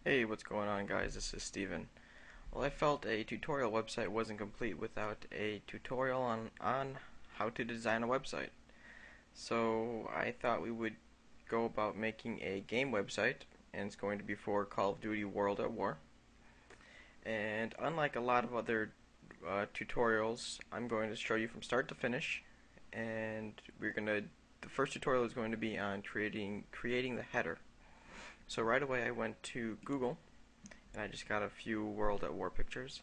Hey, what's going on, guys? This is Steven. Well, I felt a tutorial website wasn't complete without a tutorial on how to design a website. So I thought we would go about making a game website, and it's going to be for Call of Duty World at War. And unlike a lot of other tutorials, I'm going to show you from start to finish, and the first tutorial is going to be on creating the header. So right away I went to Google and I just got a few World at War pictures,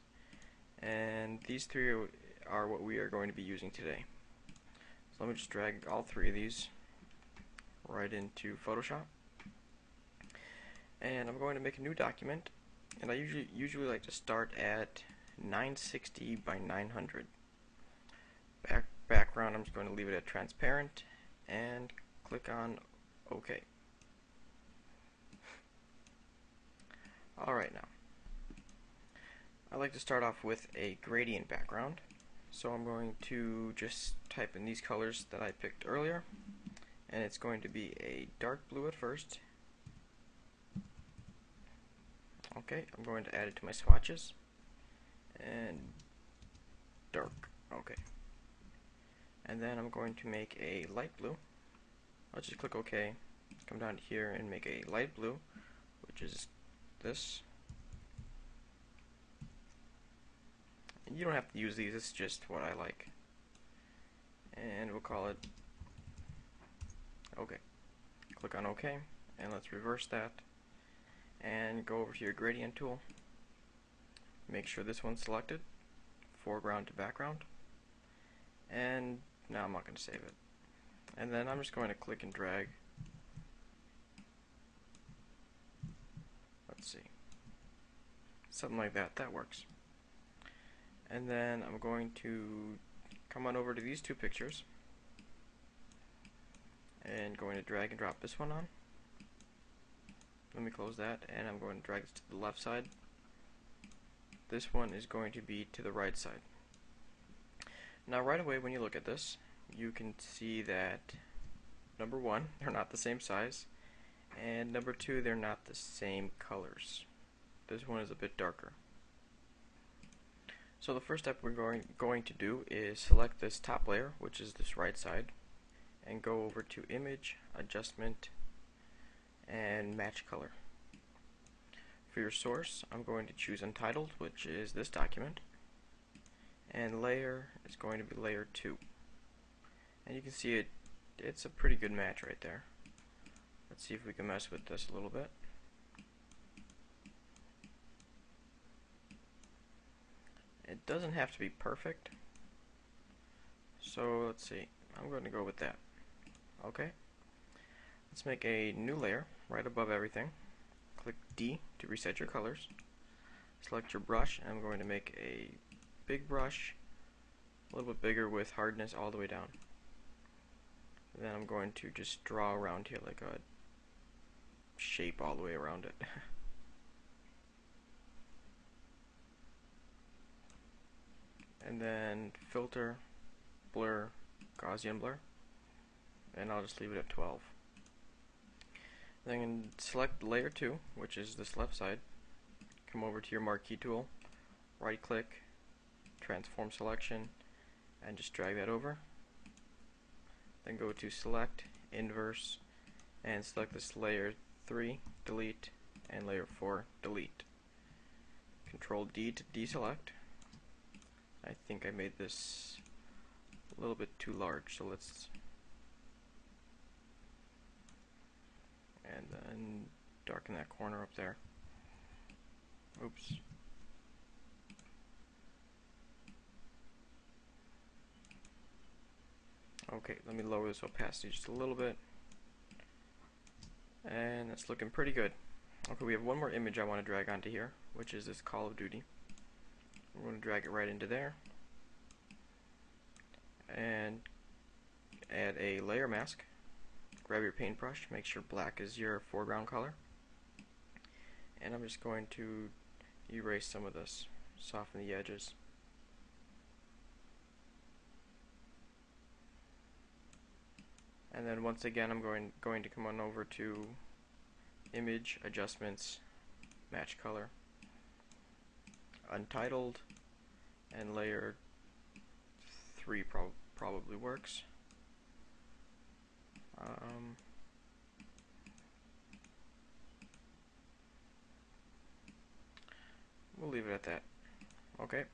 and these three are what we are going to be using today. So let me just drag all three of these right into Photoshop, and I'm going to make a new document, and I usually like to start at 960 by 900. Background, I'm just going to leave it at transparent and click on OK. Alright, now I like to start off with a gradient background, so I'm going to just type in these colors that I picked earlier, and it's going to be a dark blue at first. Okay, I'm going to add it to my swatches, and dark. Okay, and then I'm going to make a light blue. I'll just click OK, come down here and make a light blue, which is this. And you don't have to use these, it's just what I like. And we'll call it OK. Click on OK, and let's reverse that and go over to your gradient tool. Make sure this one's selected, foreground to background, and now I'm not going to save it. And then I'm just going to click and drag. Let's see, something like that. That works. And then I'm going to come on over to these two pictures and going to drag and drop this one on. Let me close that, and I'm going to drag this to the left side. This one is going to be to the right side. Now right away when you look at this, you can see that number one, they're not the same size, and number two, they're not the same colors. This one is a bit darker. So the first step we're going to do is select this top layer, which is this right side, and go over to Image, Adjustment, and Match Color. For your source, I'm going to choose Untitled, which is this document, and layer is going to be layer 2. And you can see it's a pretty good match right there. Let's see if we can mess with this a little bit. It doesn't have to be perfect, so let's see, I'm going to go with that. Okay, let's make a new layer right above everything. Click D to reset your colors. Select your brush, and I'm going to make a big brush, a little bit bigger with hardness all the way down. And then I'm going to just draw around here like a shape all the way around it. And then filter, blur, Gaussian blur, and I'll just leave it at 12. Then select layer 2, which is this left side. Come over to your marquee tool, right click, transform selection, and just drag that over. Then go to select, inverse, and select this layer 3, delete, and layer 4, delete. Control D to deselect. I think I made this a little bit too large, so let's, and then darken that corner up there. Oops. Okay, let me lower this opacity just a little bit, and that's looking pretty good. Okay, we have one more image I want to drag onto here, which is this Call of Duty. I'm going to drag it right into there and add a layer mask. Grab your paintbrush, make sure black is your foreground color, and I'm just going to erase some of this, soften the edges. And then once again I'm going to come on over to Image, Adjustments, match color, untitled, and layer 3 probably works. We'll leave it at that. Okay.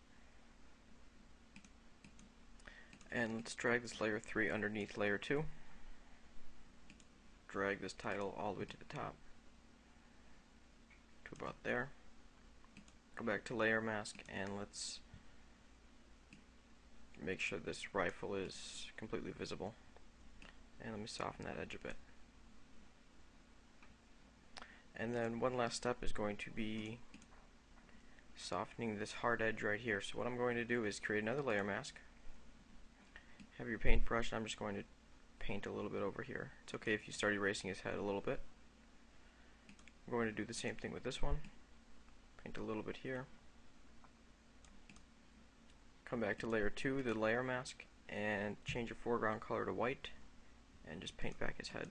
And let's drag this layer 3 underneath layer 2. Drag this title all the way to the top to about there. Go back to layer mask and let's make sure this rifle is completely visible. And let me soften that edge a bit. And then one last step is going to be softening this hard edge right here. So what I'm going to do is create another layer mask. Have your paintbrush, and I'm just going to paint a little bit over here. It's okay if you start erasing his head a little bit. I'm going to do the same thing with this one. Paint a little bit here. Come back to layer 2, the layer mask, and change your foreground color to white, and just paint back his head.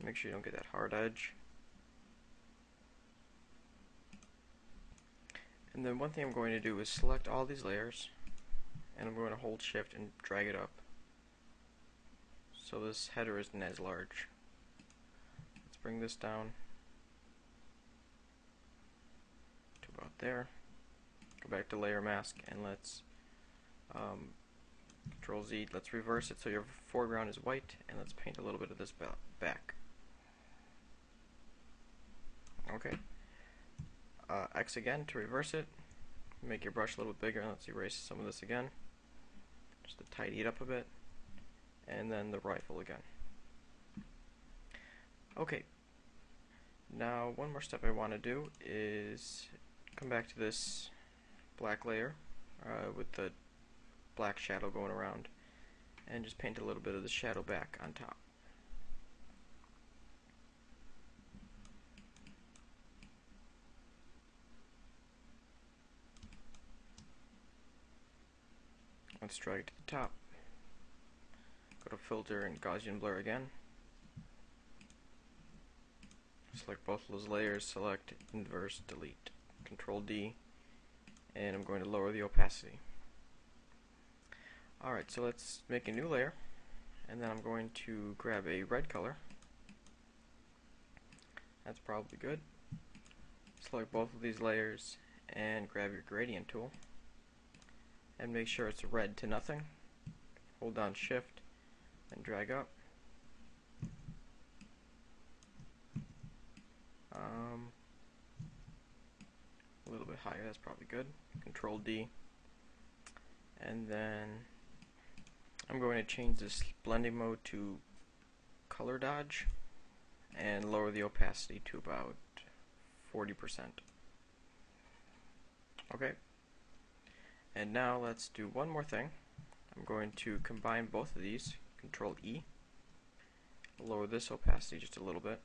Make sure you don't get that hard edge. And then one thing I'm going to do is select all these layers, and I'm going to hold shift and drag it up so this header isn't as large. Let's bring this down to about there. Go back to layer mask and let's Control Z, let's reverse it so your foreground is white, and let's paint a little bit of this back. Okay. X again to reverse it. Make your brush a little bit bigger, and let's erase some of this again, just to tidy it up a bit. And then the rifle again. Okay. Now one more step I want to do is come back to this black layer with the black shadow going around, and just paint a little bit of the shadow back on top. Let's drag it to the top. Go to filter and Gaussian blur again. Select both of those layers, select inverse delete. Control D, and I'm going to lower the opacity. Alright, so let's make a new layer, and then I'm going to grab a red color. That's probably good. Select both of these layers and grab your gradient tool and make sure it's red to nothing. Hold down shift and drag up. A little bit higher, that's probably good. Control D, and then I'm going to change this blending mode to color dodge and lower the opacity to about 40%. Okay, and now let's do one more thing. I'm going to combine both of these, Control E, lower this opacity just a little bit,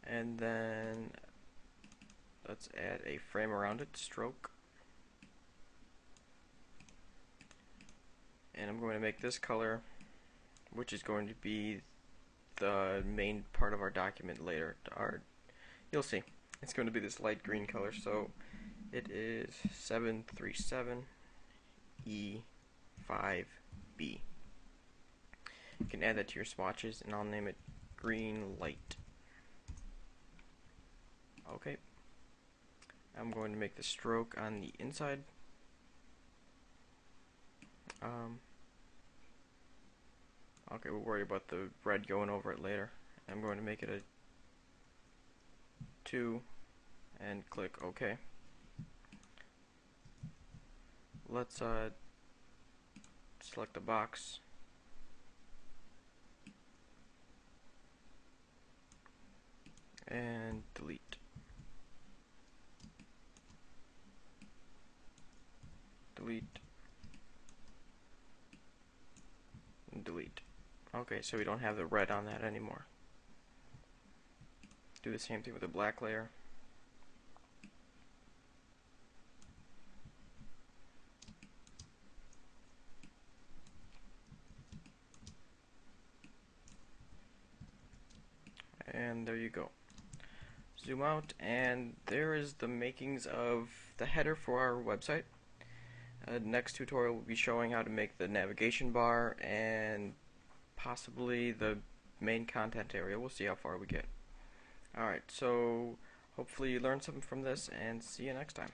and then let's add a frame around it, stroke, and I'm going to make this color, which is going to be the main part of our document later. You'll see, it's going to be this light green color, so it is 737E5B. You can add that to your swatches, and I'll name it green light. Okay. I'm going to make the stroke on the inside. Okay, we'll worry about the red going over it later. I'm going to make it a 2 and click OK. Let's select the box and delete. Delete. And delete. Okay, so we don't have the red on that anymore. Do the same thing with the black layer. and there you go. Zoom out, and there is the makings of the header for our website. Next tutorial will be showing how to make the navigation bar and possibly the main content area. We'll see how far we get. Alright, so hopefully you learned something from this, and see you next time.